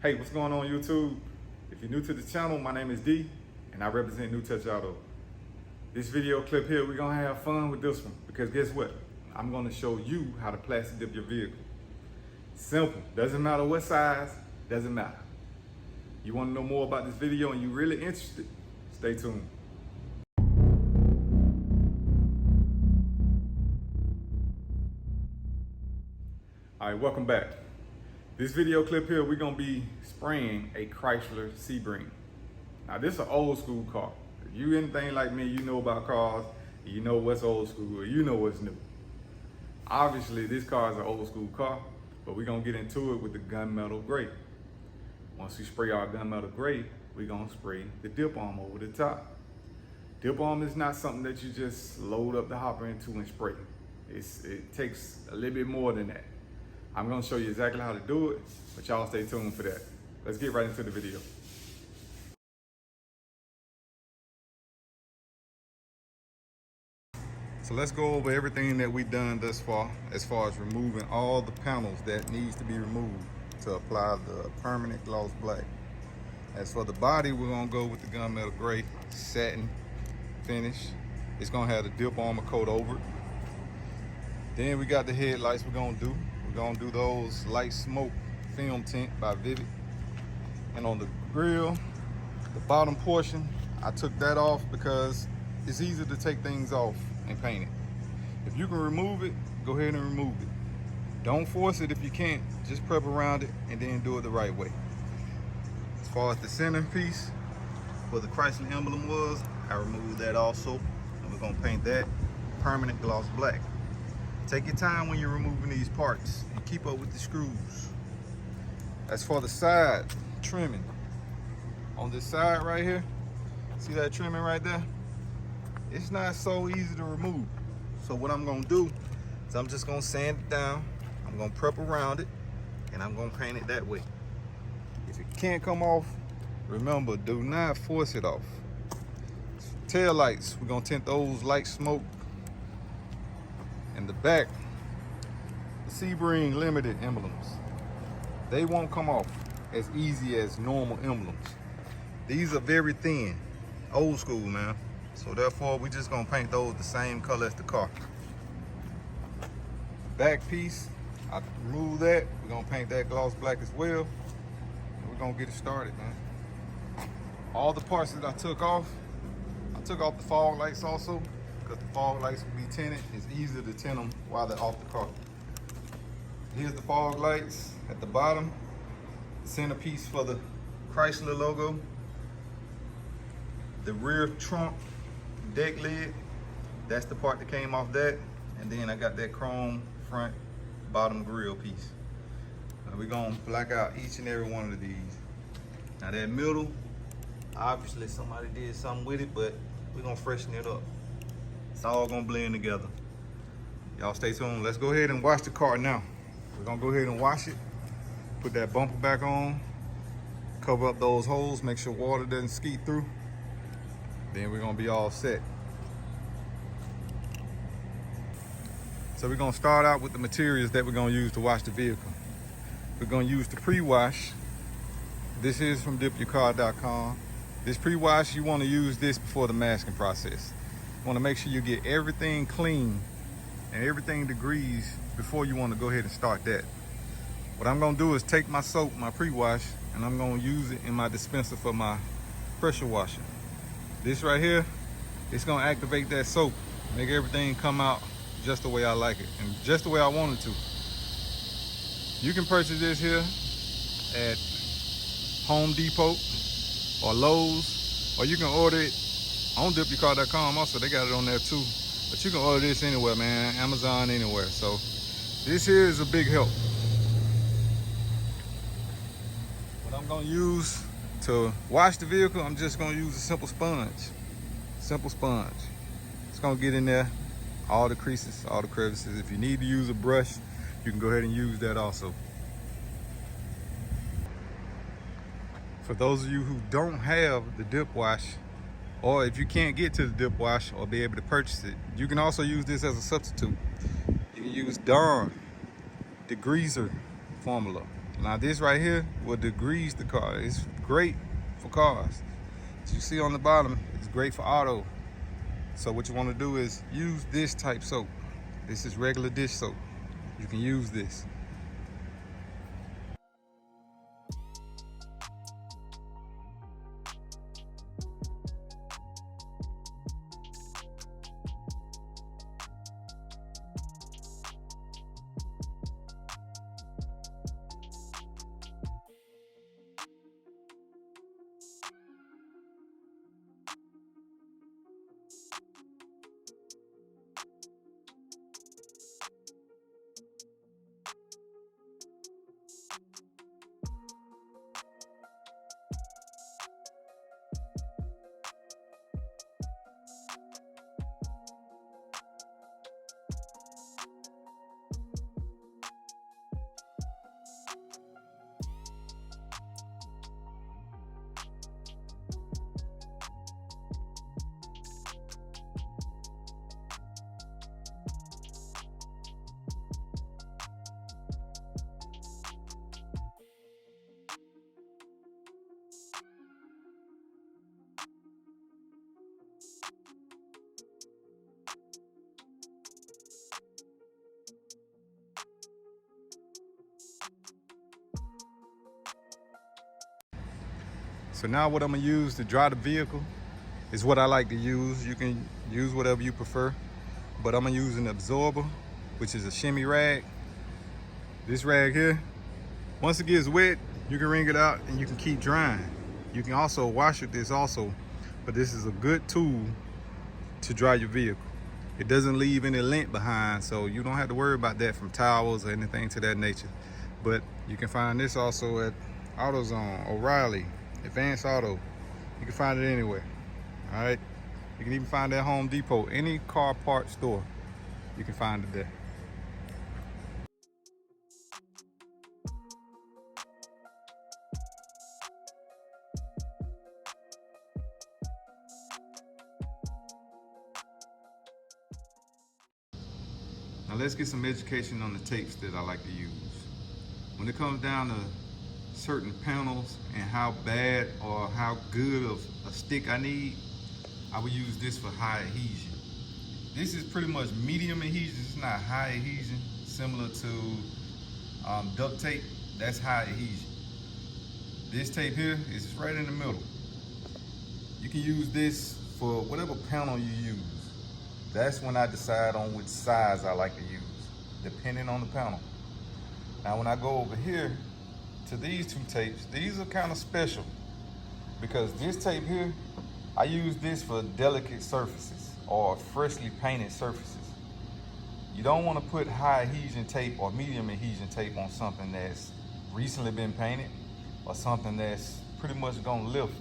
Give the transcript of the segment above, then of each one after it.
Hey, what's going on YouTube? If you're new to the channel, my name is D and I represent New Touch Auto. This video clip here, we're gonna have fun with this one because guess what? I'm gonna show you how to plasti dip your vehicle. Simple, doesn't matter what size, doesn't matter. You wanna know more about this video and you're really interested, stay tuned. All right, welcome back. This video clip here, we're gonna be spraying a Chrysler Sebring. Now this is an old school car. If you anything like me, you know about cars, you know what's old school, or you know what's new. Obviously this car is an old school car, but we're gonna get into it with the Gunmetal Gray. Once we spray our Gunmetal Gray, we're gonna spray the dip arm over the top. Dip arm is not something that you just load up the hopper into and spray. It takes a little bit more than that. I'm gonna show you exactly how to do it, but y'all stay tuned for that. Let's get right into the video. So let's go over everything that we've done thus far as removing all the panels that needs to be removed to apply the permanent gloss black. As for the body, we're gonna go with the Gunmetal Gray satin finish. It's gonna have the dip armor coat over it. Then we got the headlights we're gonna do. We're gonna do those light smoke film tint by Vvivid. And on the grill, the bottom portion, I took that off because it's easy to take things off and paint it. If you can remove it, go ahead and remove it. Don't force it if you can't, just prep around it and then do it the right way. As far as the center piece, where the Chrysler emblem was, I removed that also. And we're gonna paint that permanent gloss black. Take your time when you're removing these parts and keep up with the screws. As for the side trimming, on this side right here, see that trimming right there? It's not so easy to remove. So what I'm gonna do is I'm just gonna sand it down, I'm gonna prep around it, and I'm gonna paint it that way. If it can't come off, remember, do not force it off. Tail lights, we're gonna tint those light smoke. In the back, the Sebring limited emblems, they won't come off as easy as normal emblems. These are very thin, old school, man. So therefore, we're just gonna paint those the same color as the car. Back piece, I removed that. We're gonna paint that gloss black as well. And we're gonna get it started, man. All the parts that I took off the fog lights also, because the fog lights will be tinted. It's easier to tint them while they're off the car. Here's the fog lights at the bottom. Centerpiece for the Chrysler logo. The rear trunk deck lid, that's the part that came off that. And then I got that chrome front bottom grill piece. Now we're gonna black out each and every one of these. Now that middle, obviously somebody did something with it, but we're gonna freshen it up. It's all gonna blend together. Y'all stay tuned. Let's go ahead and wash the car now. We're gonna go ahead and wash it. Put that bumper back on. Cover up those holes. Make sure water doesn't skeet through. Then we're gonna be all set. So we're gonna start out with the materials that we're gonna use to wash the vehicle. We're gonna use the pre-wash. This is from Dipcoat.com. This pre-wash, you wanna use this before the masking process. You wanna make sure you get everything clean and everything degrees before you wanna go ahead and start that. What I'm gonna do is take my soap, my pre-wash, and I'm gonna use it in my dispenser for my pressure washer. This right here, it's gonna activate that soap, make everything come out just the way I like it and just the way I want it to. You can purchase this here at Home Depot or Lowe's, or you can order it on Dipcoat.com also. They got it on there too. But you can order this anywhere, man. Amazon, anywhere. So this here is a big help. What I'm gonna use to wash the vehicle, I'm just gonna use a simple sponge. Simple sponge. It's gonna get in there, all the creases, all the crevices. If you need to use a brush, you can go ahead and use that also. For those of you who don't have the dip wash, or if you can't get to the dip wash or be able to purchase it, you can also use this as a substitute. You can use Dawn degreaser formula. Now this right here will degrease the car. It's great for cars. As you see on the bottom, it's great for auto. So what you want to do is use this type soap. This is regular dish soap. You can use this. So now what I'm gonna use to dry the vehicle is what I like to use. You can use whatever you prefer, but I'm gonna use an absorber, which is a shimmy rag. This rag here, once it gets wet, you can wring it out and you can keep drying. You can also wash with this also, but this is a good tool to dry your vehicle. It doesn't leave any lint behind, so you don't have to worry about that from towels or anything to that nature. But you can find this also at AutoZone, O'Reilly, Advanced Auto. You can find it anywhere. All right. You can even find it at Home Depot, any car parts store. You can find it there. Now let's get some education on the tapes that I like to use. When it comes down to certain panels and how bad or how good of a stick I need, I would use this for high adhesion. This is pretty much medium adhesion. It's not high adhesion, similar to duct tape. That's high adhesion. This tape here is right in the middle. You can use this for whatever panel you use. That's when I decide on which size I like to use, depending on the panel. Now when I go over here to these two tapes, these are kind of special because this tape here, I use this for delicate surfaces or freshly painted surfaces. You don't want to put high adhesion tape or medium adhesion tape on something that's recently been painted or something that's pretty much gonna lift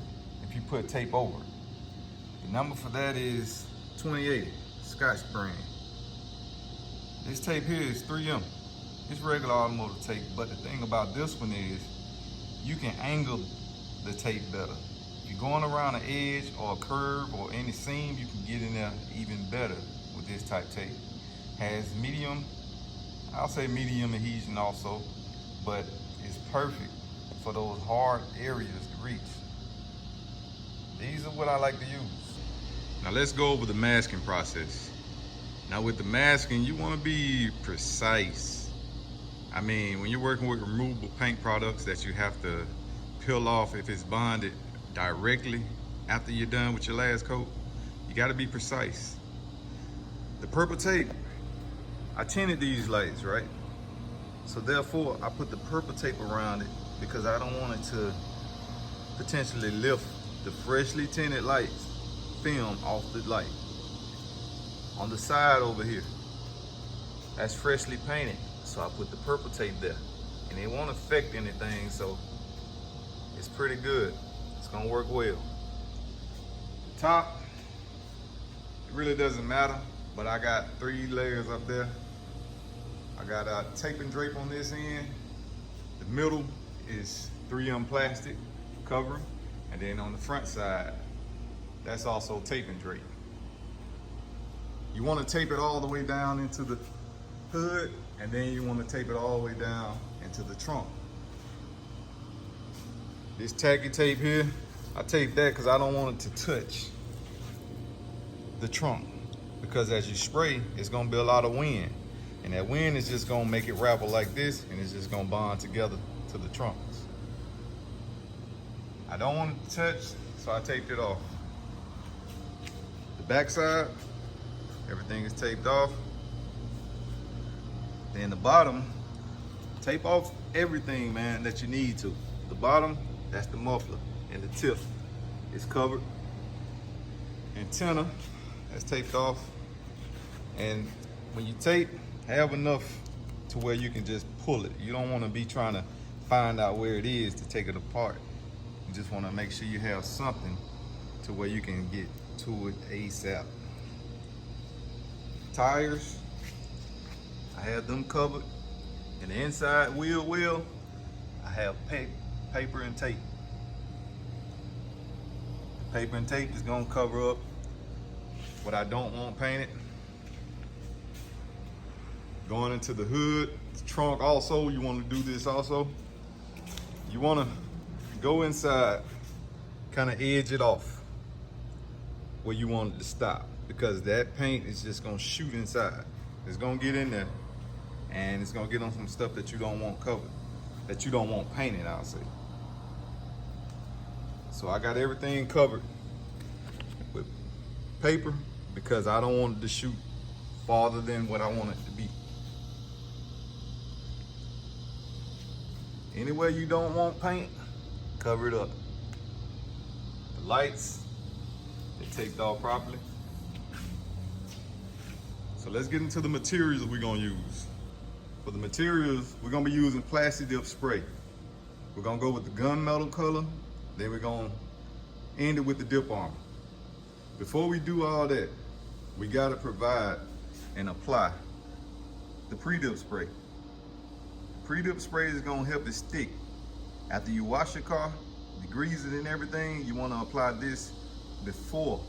if you put tape over it. The number for that is 2080 Scotch brand. This tape here is 3M. It's regular automotive tape, but the thing about this one is you can angle the tape better. If you're going around an edge or a curve or any seam, you can get in there even better with this type tape. Has medium, I'll say medium adhesion also, but it's perfect for those hard areas to reach. These are what I like to use. Now let's go over the masking process. Now with the masking, you want to be precise. I mean, when you're working with removable paint products that you have to peel off if it's bonded directly after you're done with your last coat, you got to be precise. The purple tape, I tinted these lights, right? So therefore, I put the purple tape around it because I don't want it to potentially lift the freshly tinted lights film off the light. On the side over here, that's freshly painted, so I put the purple tape there, and it won't affect anything, so it's pretty good. It's gonna work well. The top, it really doesn't matter, but I got 3 layers up there. I got a tape and drape on this end. The middle is 3M plastic covering, and then on the front side, that's also tape and drape. You want to tape it all the way down into the hood, and then you want to tape it all the way down into the trunk. This tacky tape here, I tape that because I don't want it to touch the trunk. Because as you spray, it's gonna be a lot of wind. And that wind is just gonna make it ravel like this, and it's just gonna bond together to the trunks. I don't want it to touch, so I taped it off. The back side, everything is taped off. Then the bottom, tape off everything, man, that you need to. The bottom, that's the muffler, and the tip is covered. Antenna, that's taped off. And when you tape, have enough to where you can just pull it. You don't want to be trying to find out where it is to take it apart. You just want to make sure you have something to where you can get to it ASAP. Tires, I have them covered. And the inside wheel, I have paper and tape. The paper and tape is gonna cover up what I don't want painted. Going into the hood, the trunk also, you wanna do this also. You wanna go inside, kinda edge it off where you want it to stop, because that paint is just gonna shoot inside. It's gonna get in there and it's gonna get on some stuff that you don't want covered, that you don't want painted, I'll say. So I got everything covered with paper because I don't want it to shoot farther than what I want it to be. Anywhere you don't want paint, cover it up. The lights, they're taped off properly. So let's get into the materials we're gonna use. For the materials, we're gonna be using Plasti Dip spray. We're gonna go with the gunmetal color, then we're gonna end it with the dip armor. Before we do all that, we gotta provide and apply the pre-dip spray. Pre-dip spray is gonna help it stick. After you wash your car, degrease it and everything, you wanna apply this before.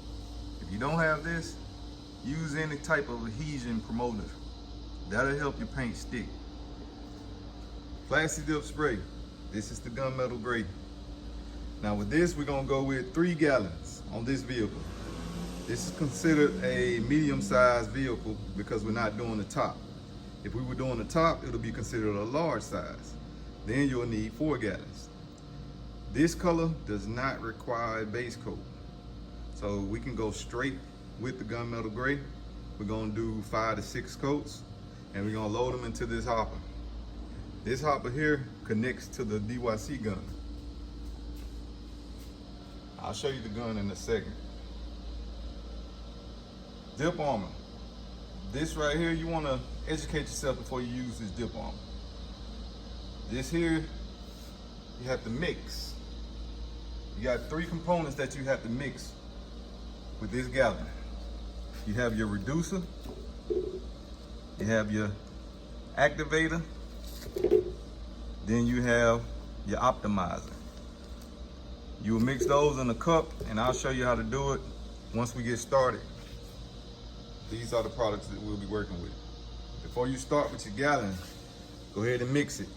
If you don't have this, use any type of adhesion promoter. That'll help your paint stick. Plasti Dip spray. This is the Gunmetal Gray. Now with this, we're gonna go with 3 gallons on this vehicle. This is considered a medium-sized vehicle because we're not doing the top. If we were doing the top, it'll be considered a large size. Then you'll need 4 gallons. This color does not require a base coat. So we can go straight with the Gunmetal Gray. We're gonna do 5 to 6 coats, and we're gonna load them into this hopper. This hopper here connects to the DYC gun. I'll show you the gun in a second. Dip armor. This right here, you wanna educate yourself before you use this dip armor. This here, you have to mix. You got 3 components that you have to mix with this gallon. You have your reducer, you have your activator, then you have your optimizer. You will mix those in a cup, and I'll show you how to do it once we get started. These are the products that we'll be working with. Before you start with your gallon, go ahead and mix it.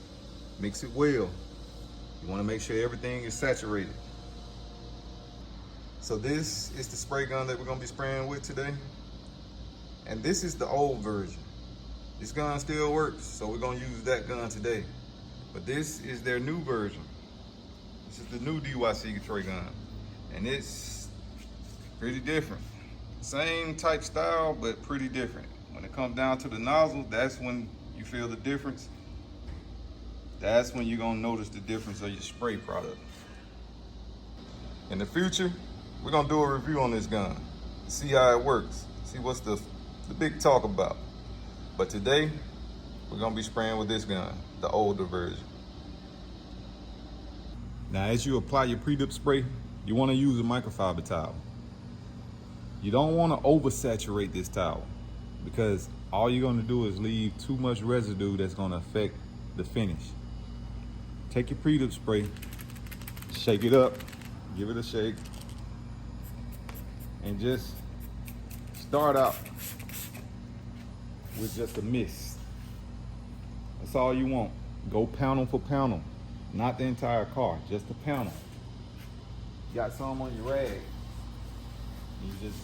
Mix it well. You wanna make sure everything is saturated. So this is the spray gun that we're gonna be spraying with today. And this is the old version. This gun still works, so we're gonna use that gun today. But this is their new version. This is the new DYC spray gun. And it's pretty different. Same type style, but pretty different. When it comes down to the nozzle, that's when you feel the difference. That's when you're gonna notice the difference of your spray product. In the future, we're gonna do a review on this gun, see how it works, see what's the big talk about. But today, we're gonna be spraying with this gun, the older version. Now, as you apply your pre-dip spray, you wanna use a microfiber towel. You don't wanna oversaturate this towel because all you're gonna do is leave too much residue that's gonna affect the finish. Take your pre-dip spray, shake it up, give it a shake, and just start out with just a mist. That's all you want. Go pound them for pound them. not the entire car, just the panel. You got some on your rag, you just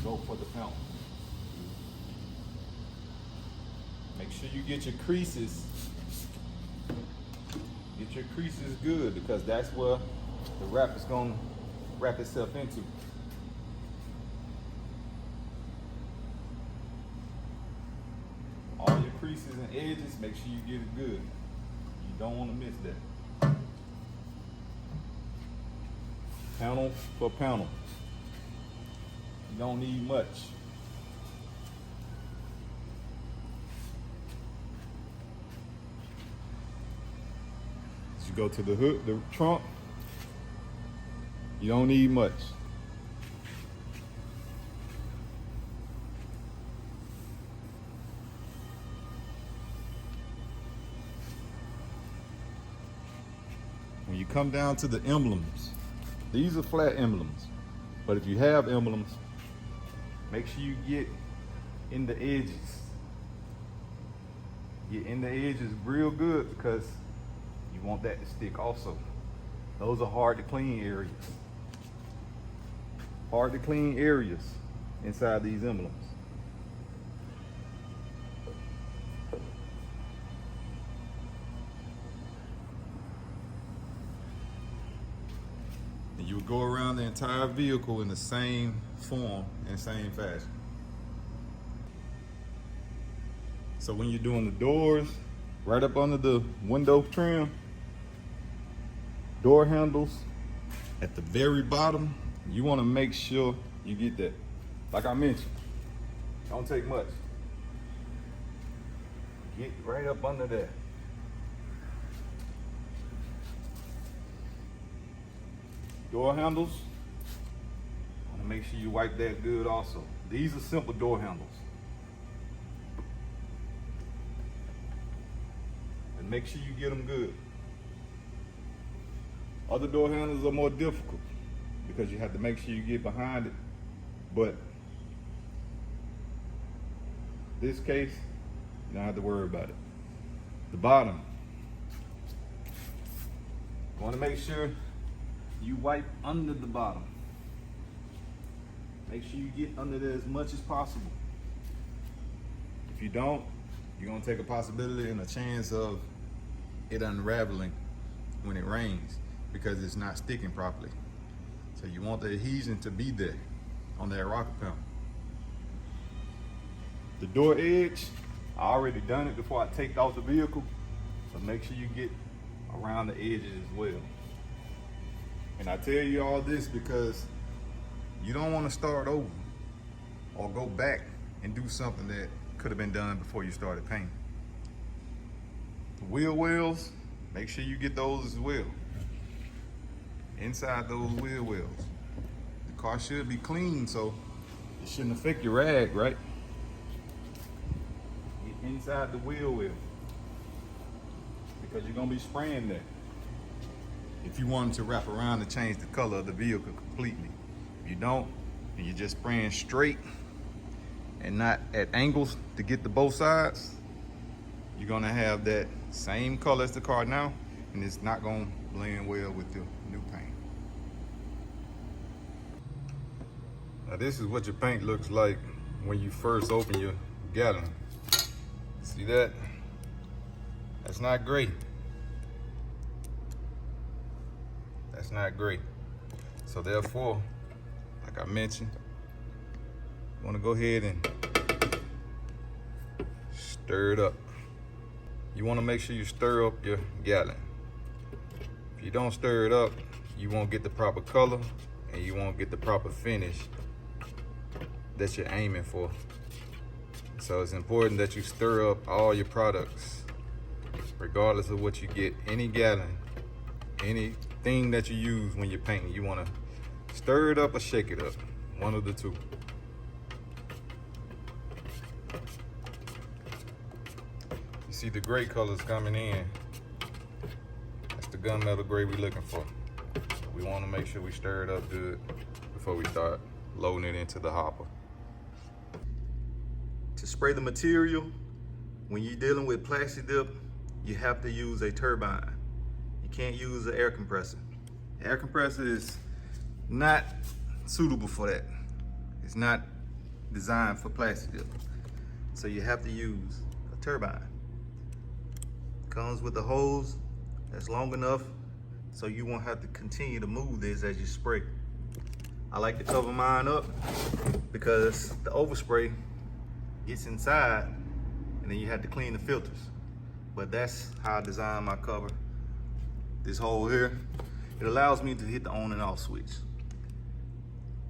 go for the panel. Make sure you get your creases. Get your creases good, because that's where the wrap is gonna wrap itself into. All your creases and edges, make sure you get it good. You don't want to miss that. Panel for panel. You don't need much. As you go to the hood, the trunk, you don't need much. When you come down to the emblems, these are flat emblems, but if you have emblems, make sure you get in the edges. Get in the edges real good, because you want that to stick also. Those are hard to clean areas. Hard to clean areas inside these emblems. And you would go around the entire vehicle in the same form and same fashion. So when you're doing the doors, right up under the window trim, door handles at the very bottom, you want to make sure you get that. Like I mentioned, don't take much. Get right up under there. Door handles, want to make sure you wipe that good also. These are simple door handles. And make sure you get them good. Other door handles are more difficult, because you have to make sure you get behind it. But this case, you don't have to worry about it. The bottom, you want to make sure you wipe under the bottom. Make sure you get under there as much as possible. If you don't, you're gonna take a possibility and a chance of it unraveling when it rains, because it's not sticking properly. So you want the adhesion to be there on that rocker panel. The door edge, I already done it before I take off the vehicle, so make sure you get around the edges as well. And I tell you all this because you don't want to start over or go back and do something that could have been done before you started painting. The wheel wells, make sure you get those as well. Inside those wheel wells, the car should be clean, so it shouldn't affect your rag, right? Get inside the wheel well, because you're gonna be spraying that. If you wanted to wrap around to change the color of the vehicle completely. If you don't, and you're just spraying straight and not at angles to get to both sides, you're gonna have that same color as the car now, and it's not gonna blend well with the new paint. Now this is what your paint looks like when you first open your gallon. See that? That's not great. That's not great. So therefore, like I mentioned, you want to go ahead and stir it up. You want to make sure you stir up your gallon. If you don't stir it up, you won't get the proper color and you won't get the proper finish that you're aiming for. So it's important that you stir up all your products, regardless of what you get. Any gallon, anything that you use when you're painting, you want to stir it up or shake it up, one of the two. You see the gray colors coming in. That's the gunmetal gray we're looking for. So we want to make sure we stir it up good before we start loading it into the hopper. To spray the material, when you're dealing with Plasti Dip, you have to use a turbine. you can't use an air compressor. The air compressor is not suitable for that. It's not designed for Plasti Dip. So you have to use a turbine. Comes with a hose that's long enough so you won't have to continue to move this as you spray. I like to cover mine up because the overspray gets inside and then you have to clean the filters. But that's how I design my cover. This hole here, it allows me to hit the on and off switch.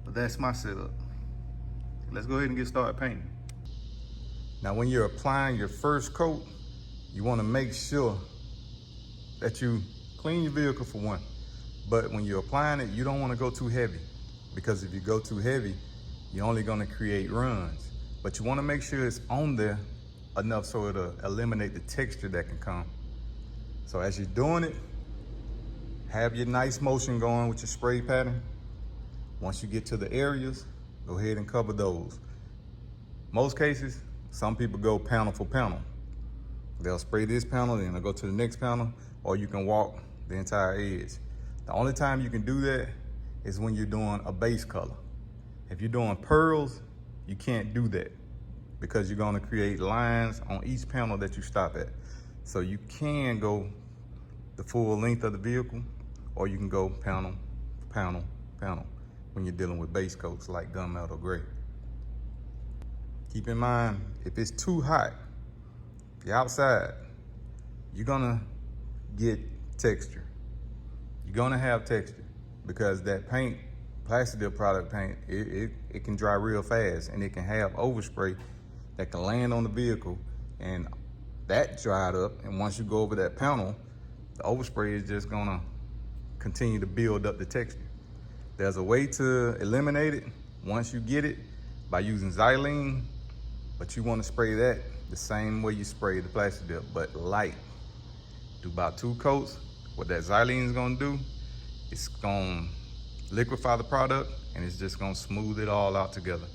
But that's my setup. Let's go ahead and get started painting. Now when you're applying your first coat, you want to make sure that you clean your vehicle for one. But when you're applying it, you don't want to go too heavy, because if you go too heavy, you're only going to create runs. But you want to make sure it's on there enough so it'll eliminate the texture that can come. So as you're doing it, have your nice motion going with your spray pattern. Once you get to the areas, go ahead and cover those. Most cases, some people go panel for panel. They'll spray this panel, then they'll go to the next panel, or you can walk the entire edge. The only time you can do that is when you're doing a base color. If you're doing pearls, you can't do that because you're gonna create lines on each panel that you stop at. So you can go the full length of the vehicle, or you can go panel, panel, panel when you're dealing with base coats like Gunmetal Gray. Keep in mind, if it's too hot, the outside, you're gonna get texture. You're gonna have texture because that paint, Plasti Dip product paint, it can dry real fast, and it can have overspray that can land on the vehicle, and that dried up, and once you go over that panel, the overspray is just gonna continue to build up the texture. There's a way to eliminate it once you get it by using xylene, but you wanna spray that the same way you spray the Plasti Dip, but light. Do about 2 coats. What that xylene is gonna do, it's gonna liquefy the product, and it's just gonna smooth it all out together.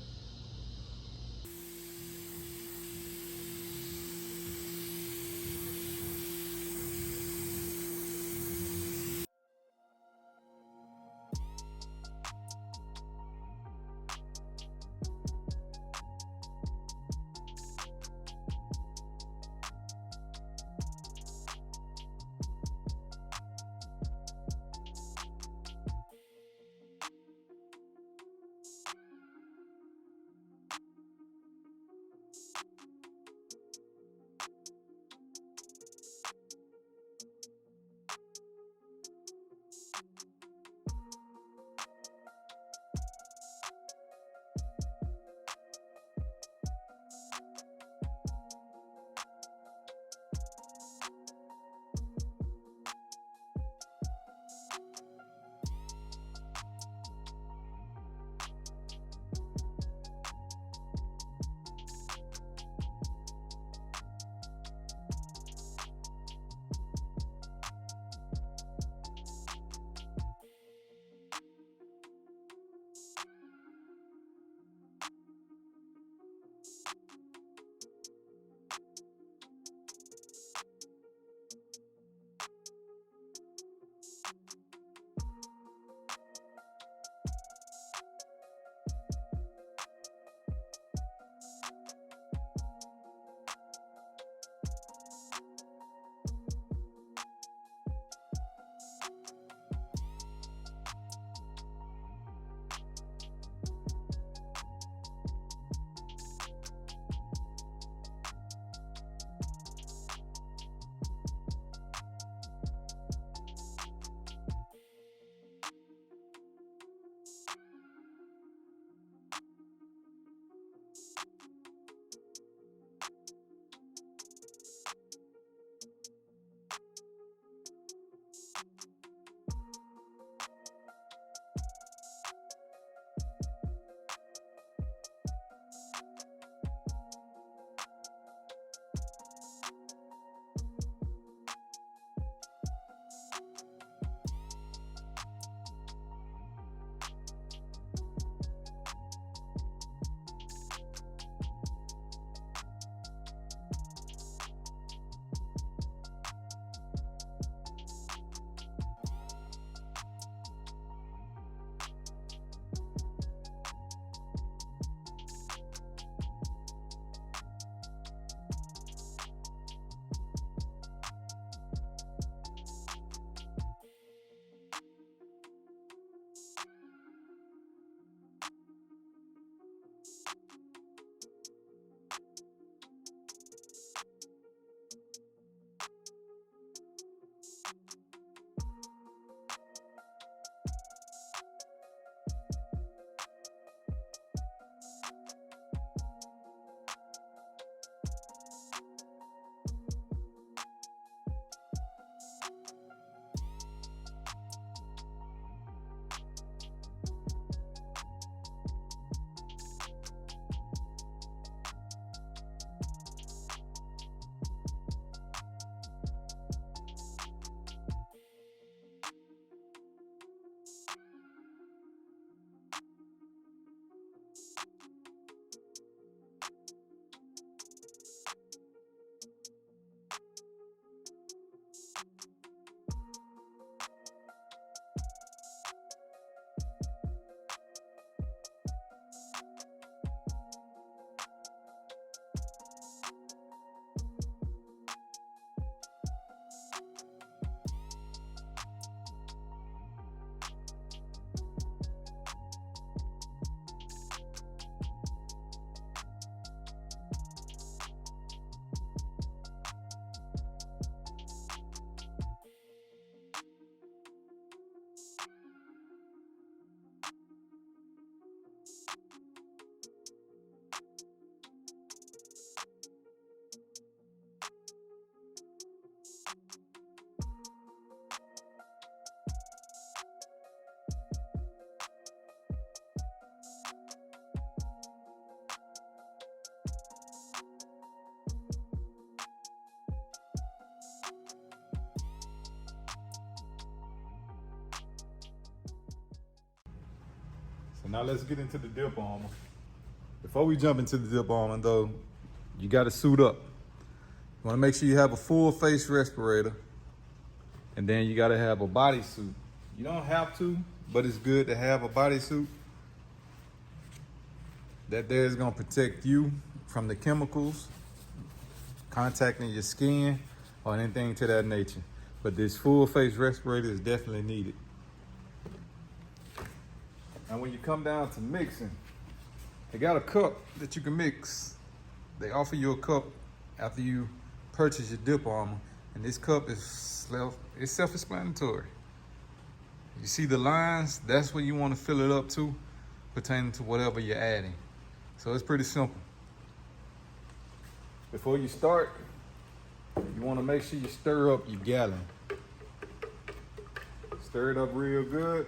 Now let's get into the dip armor. Before we jump into the dip armor though, you gotta suit up. You wanna make sure you have a full face respirator, and then you gotta have a bodysuit. You don't have to, but it's good to have a bodysuit. That there is gonna protect you from the chemicals contacting your skin or anything to that nature. But this full face respirator is definitely needed. And when you come down to mixing, they got a cup that you can mix. They offer you a cup after you purchase your dip armor, and this cup is self-explanatory. You see the lines, that's where you want to fill it up to, pertaining to whatever you're adding. So it's pretty simple. Before you start, you want to make sure you stir up your gallon. Stir it up real good.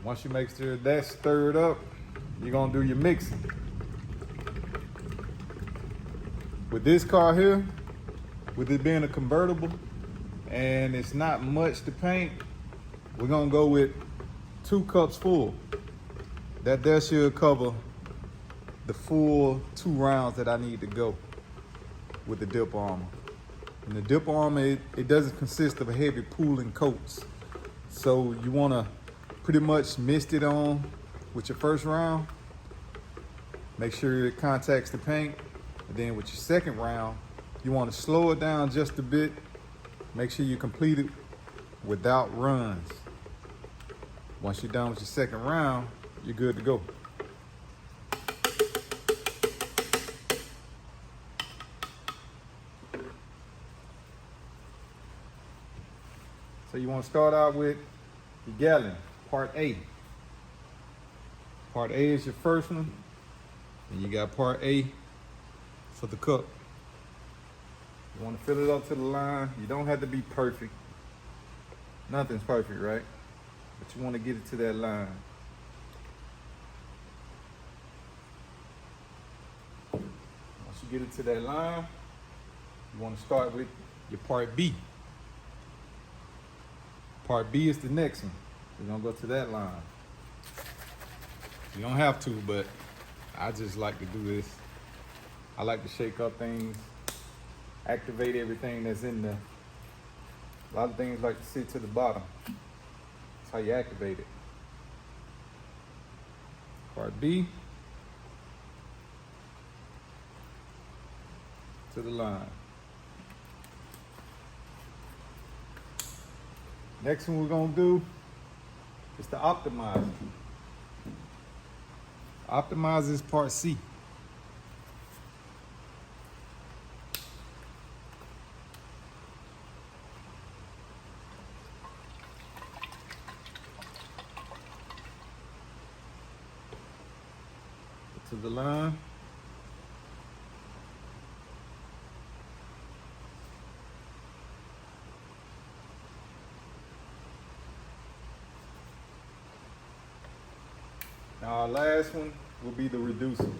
Once you make sure that's stirred up, you're gonna do your mixing. With this car here, with it being a convertible and it's not much to paint, we're gonna go with 2 cups full. That there should cover the full 2 rounds that I need to go with the dip armor. And the dip armor, it doesn't consist of a heavy pooling coats. So you wanna pretty much mist it on with your first round. Make sure it contacts the paint. And then with your second round, you wanna slow it down just a bit. Make sure you complete it without runs. Once you're done with your second round, you're good to go. So you want to start out with your gallon, part A. Part A is your first one, and you got part A for the cup. You want to fill it up to the line. You don't have to be perfect. Nothing's perfect, right? But you want to get it to that line. Once you get it to that line, you want to start with your part B. Part B is the next one. We're gonna go to that line. You don't have to, but I just like to do this. I like to shake up things, activate everything that's in there. A lot of things like to sit to the bottom. That's how you activate it. Part B to the line. Next one we're gonna do is the optimizer. Optimizer is part C. To the line. Now our last one will be the reducer.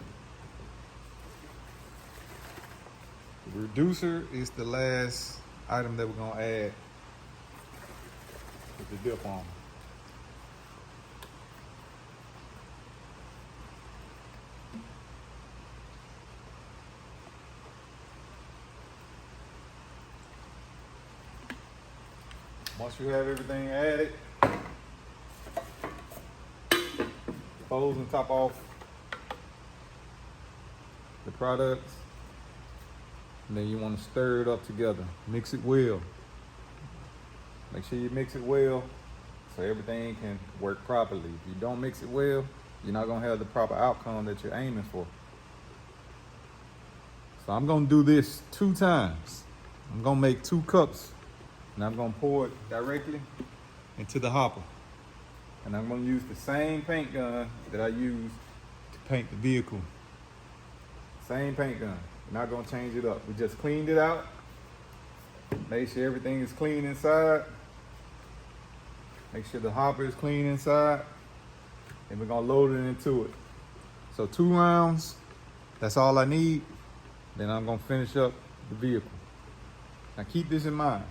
The reducer is the last item that we're gonna add with the dip armor. Once you have everything added, close and top off the products, and then you want to stir it up together. Mix it well. Make sure you mix it well so everything can work properly. If you don't mix it well, you're not gonna have the proper outcome that you're aiming for. So I'm gonna do this 2 times. I'm gonna make 2 cups, and I'm gonna pour it directly into the hopper. And I'm gonna use the same paint gun that I used to paint the vehicle. Same paint gun. We're not gonna change it up. We just cleaned it out. Make sure everything is clean inside. Make sure the hopper is clean inside. And we're gonna load it into it. So 2 rounds, that's all I need. Then I'm gonna finish up the vehicle. Now keep this in mind.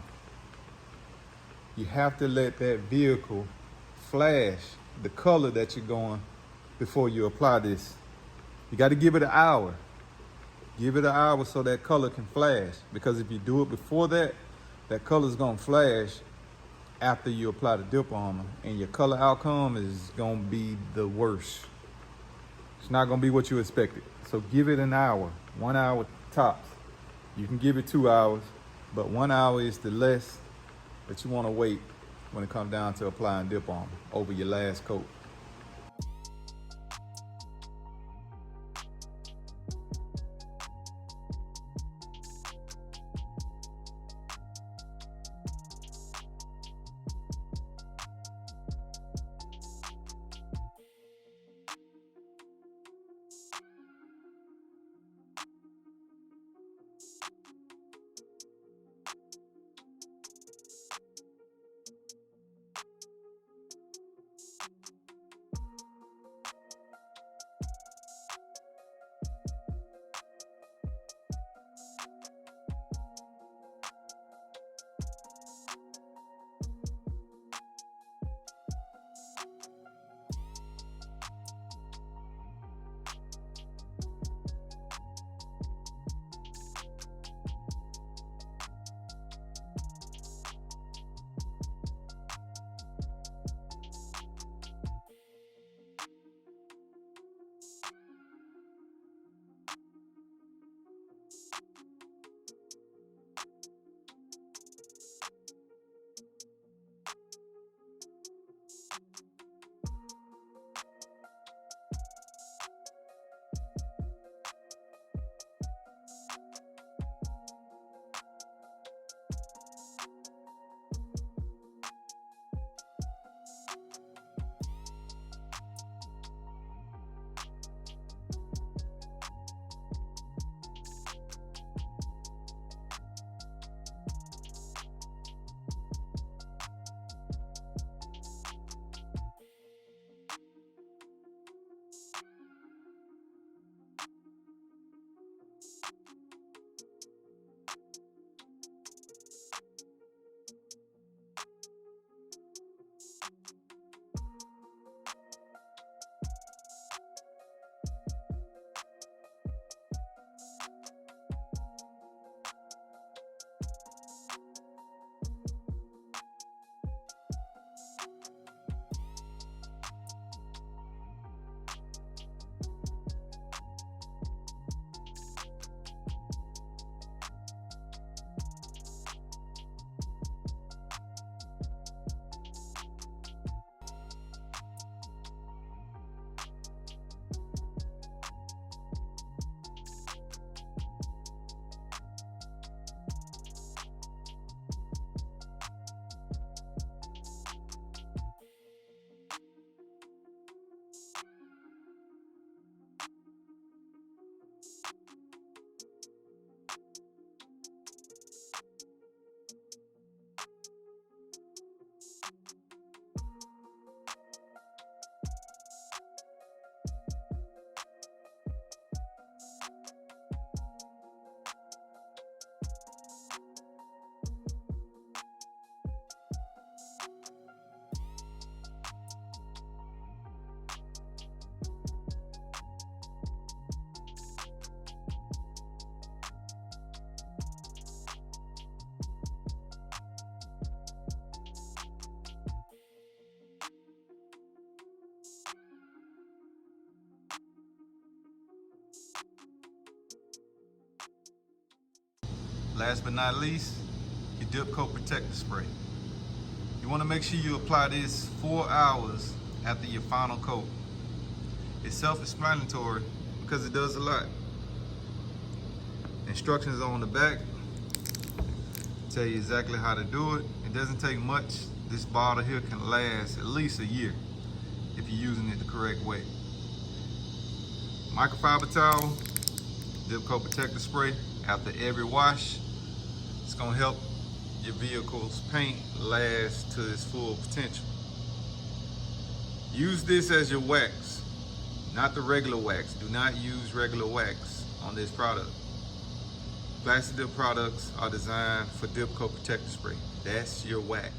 You have to let that vehicle flash the color that you're going before you apply this. You got to give it an hour. Give it an hour so that color can flash, because if you do it before that, that color is going to flash after you apply the dip armor, and your color outcome is going to be the worst. It's not going to be what you expected. So give it an hour, 1 hour tops. You can give it 2 hours, but 1 hour is the less that you want to wait when it comes down to applying dip armor over your last coat. Last but not least, your Dipcoat protector spray. You want to make sure you apply this 4 hours after your final coat. It's self-explanatory because it does a lot. Instructions on the back tell you exactly how to do it. It doesn't take much. This bottle here can last at least a year if you're using it the correct way. Microfiber towel, Dipcoat protector spray after every wash. It's gonna help your vehicle's paint last to its full potential. Use this as your wax, not the regular wax. Do not use regular wax on this product. Plasti Dip products are designed for Dipcoat protector spray. That's your wax.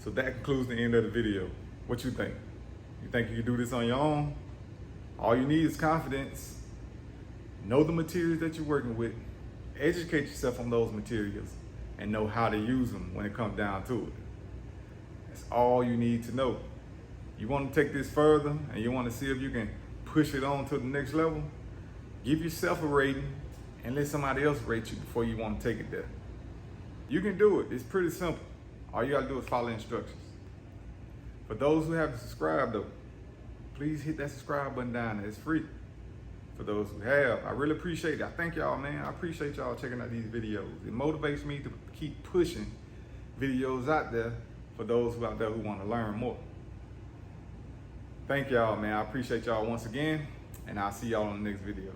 So that concludes the end of the video. What you think? You think you can do this on your own? All you need is confidence. Know the materials that you're working with. Educate yourself on those materials and know how to use them when it comes down to it. That's all you need to know. You want to take this further and you want to see if you can push it on to the next level, give yourself a rating and let somebody else rate you before you want to take it there. You can do it. It's pretty simple. All you gotta do is follow instructions. For those who haven't subscribed though, please hit that subscribe button down there. It's free. For those who have, I really appreciate it. I thank y'all, man. I appreciate y'all checking out these videos. It motivates me to keep pushing videos out there for those who out there who want to learn more. Thank y'all, man. I appreciate y'all once again, and I'll see y'all in the next video.